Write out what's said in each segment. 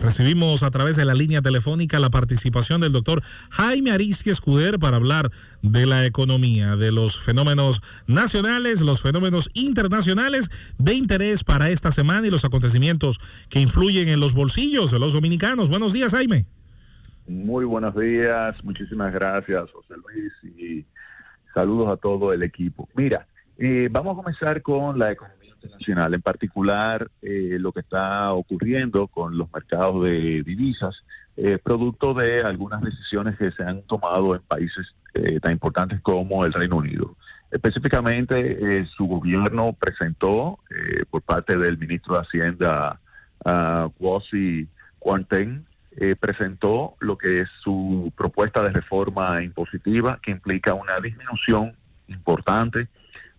Recibimos a través de la línea telefónica la participación del doctor Jaime Ariztía Escuder para hablar de la economía, de los fenómenos nacionales, los fenómenos internacionales de interés para esta semana y los acontecimientos que influyen en los bolsillos de los dominicanos. Buenos días, Jaime. Muy buenos días, muchísimas gracias, José Luis, y saludos a todo el equipo. Mira, vamos a comenzar con la economía internacional, en particular lo que está ocurriendo con los mercados de divisas, producto de algunas decisiones que se han tomado en países tan importantes como el Reino Unido. Específicamente, su gobierno presentó, por parte del ministro de Hacienda, Kwasi Kwarteng, presentó lo que es su propuesta de reforma impositiva, que implica una disminución importante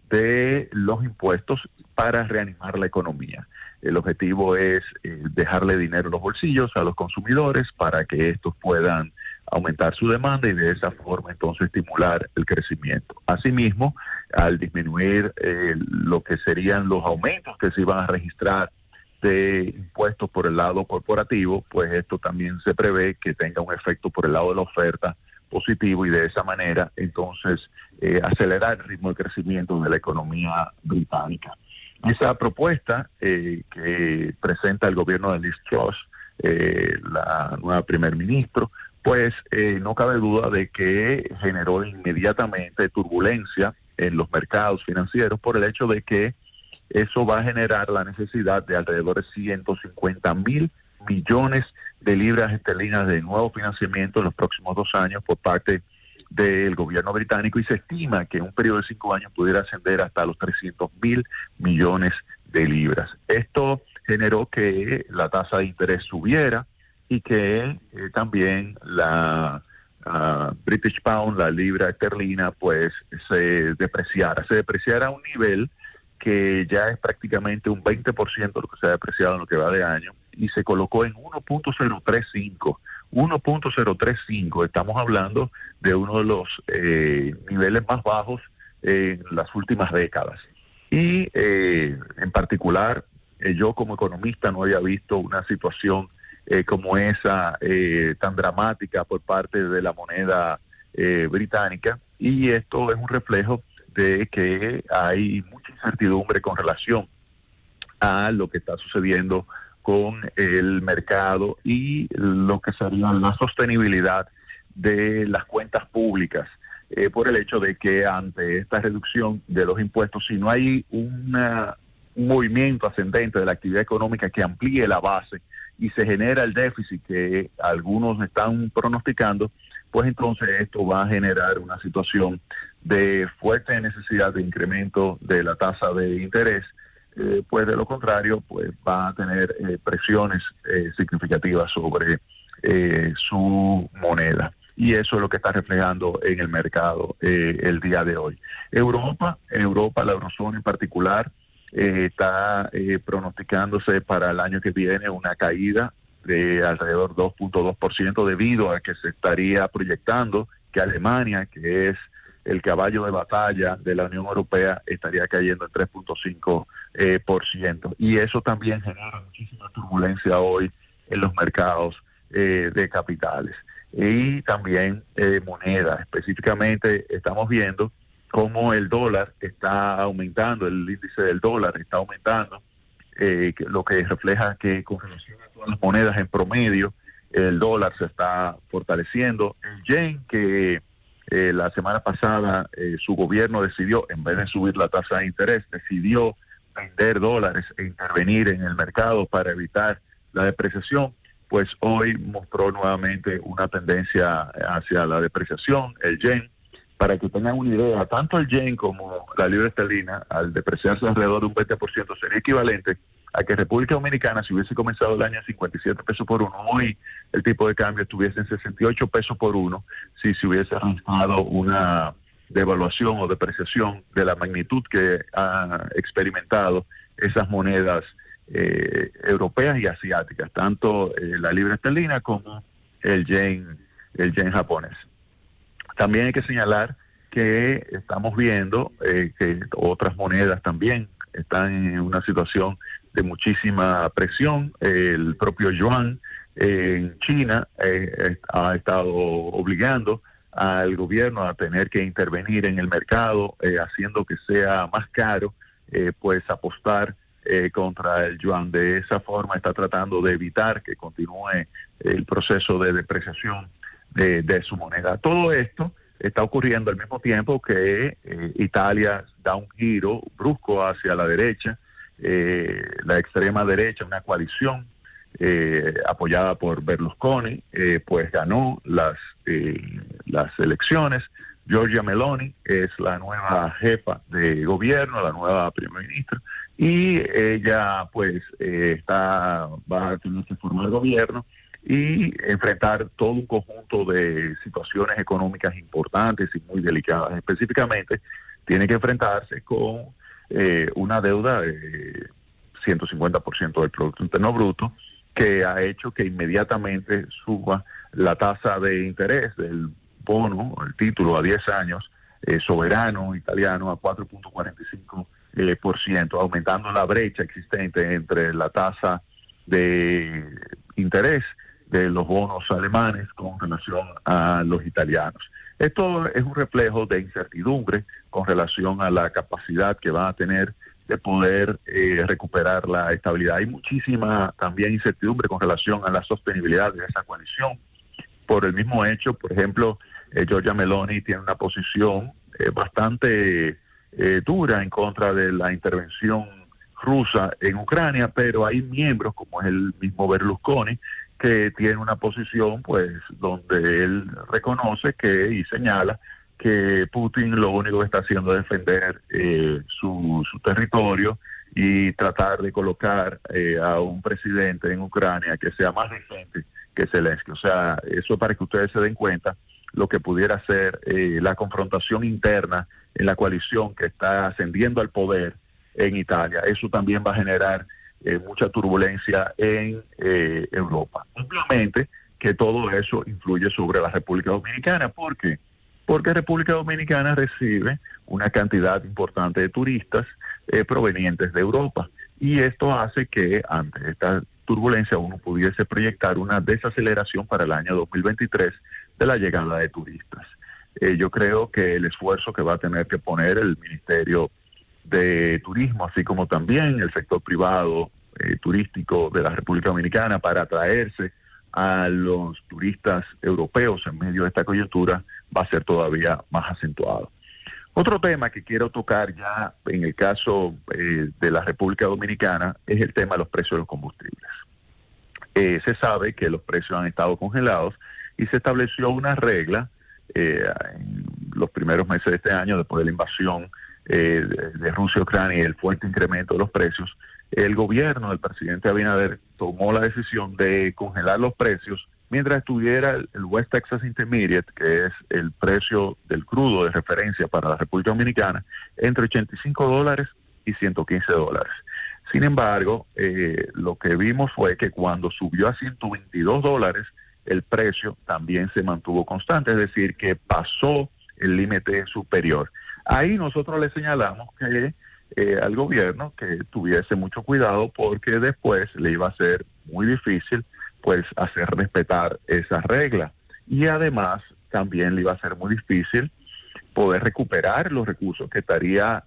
de los impuestos para reanimar la economía. El objetivo es dejarle dinero en los bolsillos a los consumidores para que estos puedan aumentar su demanda y de esa forma entonces estimular el crecimiento. Asimismo, al disminuir lo que serían los aumentos que se iban a registrar de impuestos por el lado corporativo, pues esto también se prevé que tenga un efecto por el lado de la oferta positivo y de esa manera entonces acelerar el ritmo de crecimiento de la economía británica. Esa propuesta que presenta el gobierno de Liz Truss, la nueva primer ministro, pues no cabe duda de que generó inmediatamente turbulencia en los mercados financieros por el hecho de que eso va a generar la necesidad de alrededor de 150,000 millones de libras esterlinas de nuevo financiamiento en los próximos 2 años por parte del gobierno británico, y se estima que en un periodo de 5 años pudiera ascender hasta los 300,000 millones de libras. Esto generó que la tasa de interés subiera y que también la British Pound, la libra esterlina, pues se depreciara a un nivel que ya es prácticamente un 20% de lo que se ha depreciado en lo que va de año, y se colocó en 1.035. 1.035, estamos hablando de uno de los niveles más bajos en las últimas décadas. Y en particular, yo como economista no había visto una situación como esa, tan dramática por parte de la moneda británica, y esto es un reflejo de que hay mucha incertidumbre con relación a lo que está sucediendo con el mercado y lo que sería la sostenibilidad de las cuentas públicas, por el hecho de que ante esta reducción de los impuestos, si no hay un movimiento ascendente de la actividad económica que amplíe la base y se genera el déficit que algunos están pronosticando, pues entonces esto va a generar una situación de fuerte necesidad de incremento de la tasa de interés. Pues de lo contrario, pues va a tener presiones significativas sobre su moneda. Y eso es lo que está reflejando en el mercado el día de hoy. Europa, la eurozona en particular, está pronosticándose para el año que viene una caída de alrededor 2.2% debido a que se estaría proyectando que Alemania, que es el caballo de batalla de la Unión Europea, estaría cayendo en 3.5%. Y eso también genera muchísima turbulencia hoy en los mercados de capitales. Y también moneda. Específicamente estamos viendo cómo el dólar está aumentando, el índice del dólar está aumentando, lo que refleja que con relación a todas las monedas en promedio, el dólar se está fortaleciendo. El yen, que la semana pasada su gobierno decidió, en vez de subir la tasa de interés, decidió vender dólares e intervenir en el mercado para evitar la depreciación, pues hoy mostró nuevamente una tendencia hacia la depreciación, el yen. Para que tengan una idea, tanto el yen como la libra esterlina, al depreciarse alrededor de un 20%, sería equivalente a que República Dominicana, si hubiese comenzado el año a 57 pesos por uno, hoy el tipo de cambio estuviese en 68 pesos por uno, si se hubiese registrado una devaluación o depreciación de la magnitud que ha experimentado esas monedas europeas y asiáticas, tanto la libra esterlina como el yen japonés. También hay que señalar que estamos viendo que otras monedas también están en una situación de muchísima presión. El propio yuan En China ha estado obligando al gobierno a tener que intervenir en el mercado, haciendo que sea más caro, pues apostar contra el yuan. De esa forma está tratando de evitar que continúe el proceso de depreciación de su moneda. Todo esto está ocurriendo al mismo tiempo que Italia da un giro brusco hacia la derecha, la extrema derecha, una coalición apoyada por Berlusconi, pues ganó las elecciones. Giorgia Meloni es la nueva jefa de gobierno, la nueva primera ministra, y ella pues va a tener que formar gobierno y enfrentar todo un conjunto de situaciones económicas importantes y muy delicadas. Específicamente, tiene que enfrentarse con una deuda de 150% del Producto Interno Bruto, que ha hecho que inmediatamente suba la tasa de interés del bono, el título a 10 años, soberano italiano a 4.45%, aumentando la brecha existente entre la tasa de interés de los bonos alemanes con relación a los italianos. Esto es un reflejo de incertidumbre con relación a la capacidad que van a tener de poder recuperar la estabilidad. Hay muchísima también incertidumbre con relación a la sostenibilidad de esa coalición, por el mismo hecho, por ejemplo, Giorgia Meloni tiene una posición bastante dura en contra de la intervención rusa en Ucrania, pero hay miembros, como es el mismo Berlusconi, que tiene una posición pues donde él reconoce y señala que Putin lo único que está haciendo es defender su territorio y tratar de colocar a un presidente en Ucrania que sea más decente que Zelensky. O sea, eso para que ustedes se den cuenta lo que pudiera ser la confrontación interna en la coalición que está ascendiendo al poder en Italia. Eso también va a generar mucha turbulencia en Europa. Obviamente que todo eso influye sobre la República Dominicana. ¿Por qué? Porque República Dominicana recibe una cantidad importante de turistas provenientes de Europa, y esto hace que ante esta turbulencia uno pudiese proyectar una desaceleración para el año 2023 de la llegada de turistas. Yo creo que el esfuerzo que va a tener que poner el Ministerio de Turismo, así como también el sector privado turístico de la República Dominicana, para atraerse a los turistas europeos en medio de esta coyuntura, va a ser todavía más acentuado. Otro tema que quiero tocar ya en el caso de la República Dominicana es el tema de los precios de los combustibles. Se sabe que los precios han estado congelados y se estableció una regla en los primeros meses de este año, después de la invasión de Rusia a Ucrania y el fuerte incremento de los precios. El gobierno del presidente Abinader tomó la decisión de congelar los precios mientras estuviera el West Texas Intermediate, que es el precio del crudo de referencia para la República Dominicana, entre $85 y $115. Sin embargo, lo que vimos fue que cuando subió a $122, el precio también se mantuvo constante, es decir, que pasó el límite superior. Ahí nosotros le señalamos que al gobierno que tuviese mucho cuidado, porque después le iba a ser muy difícil pues hacer respetar esa regla, y además también le iba a ser muy difícil poder recuperar los recursos que estaría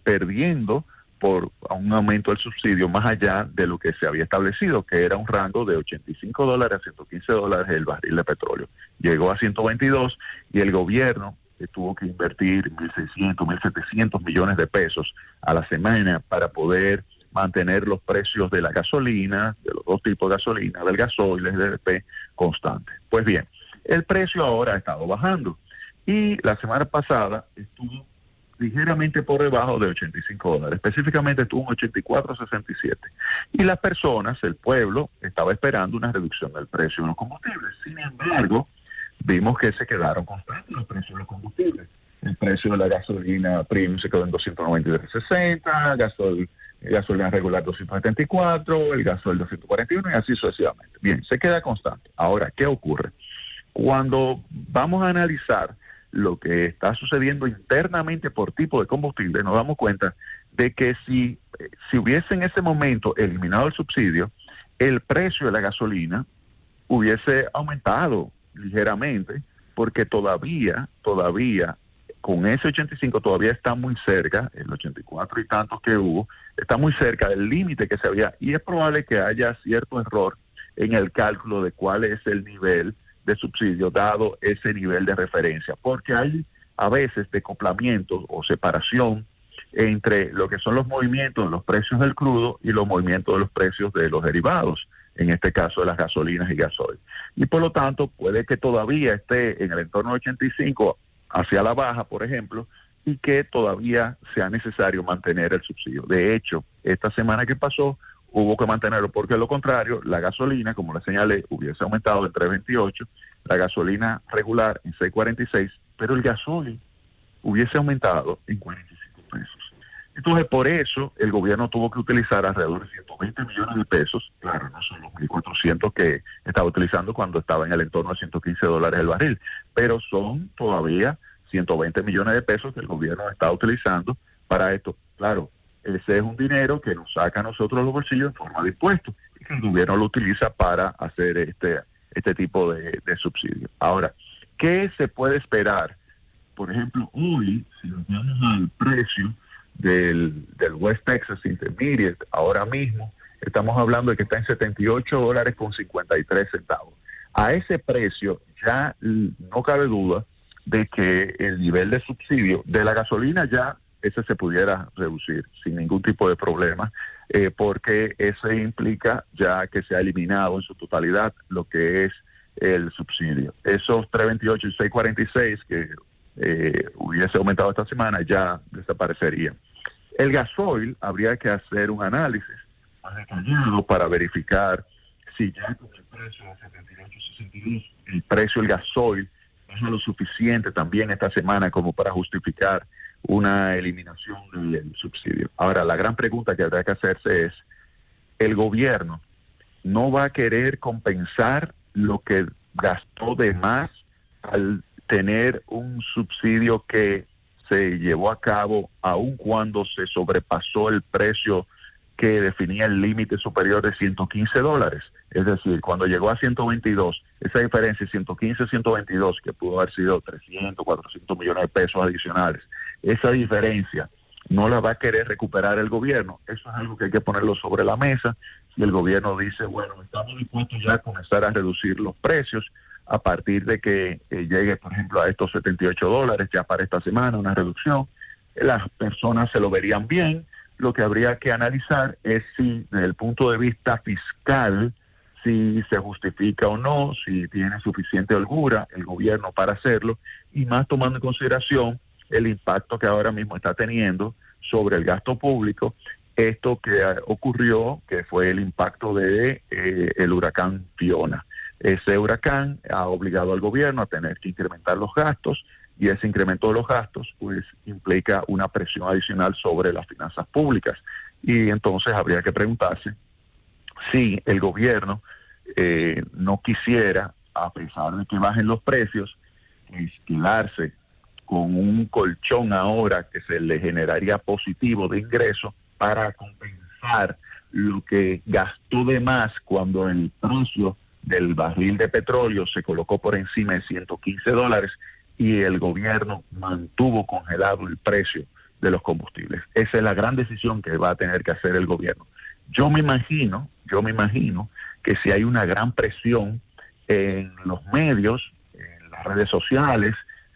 perdiendo por un aumento del subsidio más allá de lo que se había establecido, que era un rango de $85 a $115 el barril de petróleo. Llegó a 122 y el gobierno tuvo que invertir 1.600, 1.700 millones de pesos a la semana para poder mantener los precios de la gasolina, de los dos tipos de gasolina, del gasoil, del GDP, constantes. Pues bien, el precio ahora ha estado bajando y la semana pasada estuvo ligeramente por debajo de $85, específicamente estuvo en 84.67, y las personas, el pueblo, estaba esperando una reducción del precio de los combustibles. Sin embargo, vimos que se quedaron constantes los precios de los combustibles. El precio de la gasolina premium se quedó en 293.60, gasolina regular 274, el gasoil 241 y así sucesivamente. Bien, se queda constante. Ahora, ¿qué ocurre? Cuando vamos a analizar lo que está sucediendo internamente por tipo de combustible, nos damos cuenta de que si hubiese en ese momento eliminado el subsidio, el precio de la gasolina hubiese aumentado ligeramente, porque todavía, con ese 85 todavía está muy cerca, el 84 y tantos que hubo, está muy cerca del límite que se había, y es probable que haya cierto error en el cálculo de cuál es el nivel de subsidio dado ese nivel de referencia, porque hay a veces decoplamiento o separación entre lo que son los movimientos de los precios del crudo y los movimientos de los precios de los derivados, en este caso de las gasolinas y gasoil. Y por lo tanto puede que todavía esté en el entorno de 85 hacia la baja, por ejemplo, y que todavía sea necesario mantener el subsidio. De hecho, esta semana que pasó hubo que mantenerlo, porque de lo contrario, la gasolina, como le señalé, hubiese aumentado en 3.28, la gasolina regular en 6.46, pero el gasoil hubiese aumentado en 45 pesos. Entonces, por eso, el gobierno tuvo que utilizar alrededor de 120 millones de pesos, claro, no son los 1.400 que estaba utilizando cuando estaba en el entorno de $115 el barril, pero son todavía 120 millones de pesos que el gobierno está utilizando para esto. Claro, ese es un dinero que nos saca a nosotros los bolsillos en forma de impuestos, y que el gobierno lo utiliza para hacer este tipo de subsidio. Ahora, ¿qué se puede esperar? Por ejemplo, hoy, si nos vamos al precio del West Texas Intermediate, ahora mismo estamos hablando de que está en $78.53. A ese precio ya no cabe duda de que el nivel de subsidio de la gasolina ya ese se pudiera reducir sin ningún tipo de problema, porque ese implica ya que se ha eliminado en su totalidad lo que es el subsidio. Esos 3.28 y 6.46 que hubiese aumentado esta semana ya desaparecería. El gasoil habría que hacer un análisis más detallado para verificar si ya con el precio de 78.62 el precio del gasoil baja lo suficiente también esta semana como para justificar una eliminación del subsidio. Ahora, la gran pregunta que habrá que hacerse es, ¿el gobierno no va a querer compensar lo que gastó de más al tener un subsidio que se llevó a cabo aun cuando se sobrepasó el precio que definía el límite superior de $115? Es decir, cuando llegó a 122, esa diferencia 115 122, que pudo haber sido 300, 400 millones de pesos adicionales, esa diferencia no la va a querer recuperar el gobierno. Eso es algo que hay que ponerlo sobre la mesa. Si el gobierno dice, bueno, estamos dispuestos ya a comenzar a reducir los precios a partir de que llegue, por ejemplo, a estos $78 ya para esta semana, una reducción, las personas se lo verían bien. Lo que habría que analizar es si, desde el punto de vista fiscal, si se justifica o no, si tiene suficiente holgura el gobierno para hacerlo, y más tomando en consideración el impacto que ahora mismo está teniendo sobre el gasto público, esto que ocurrió, que fue el impacto de el huracán Fiona. Ese huracán ha obligado al gobierno a tener que incrementar los gastos, y ese incremento de los gastos pues implica una presión adicional sobre las finanzas públicas. Y entonces habría que preguntarse si el gobierno no quisiera, a pesar de que bajen los precios, pues quedarse con un colchón ahora que se le generaría positivo de ingreso para compensar lo que gastó de más cuando el precio del barril de petróleo se colocó por encima de $115 y el gobierno mantuvo congelado el precio de los combustibles. Esa es la gran decisión que va a tener que hacer el gobierno. Yo me imagino que si hay una gran presión en los medios, en las redes sociales,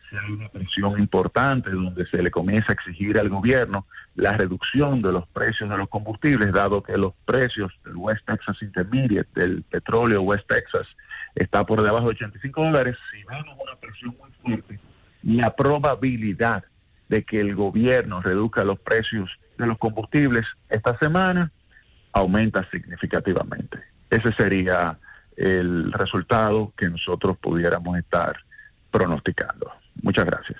si hay una presión importante donde se le comienza a exigir al gobierno la reducción de los precios de los combustibles, dado que los precios del West Texas Intermediate, del petróleo West Texas, está por debajo de $85, si vemos una presión muy fuerte, la probabilidad de que el gobierno reduzca los precios de los combustibles esta semana aumenta significativamente. Ese sería el resultado que nosotros pudiéramos estar pronosticando. Muchas gracias.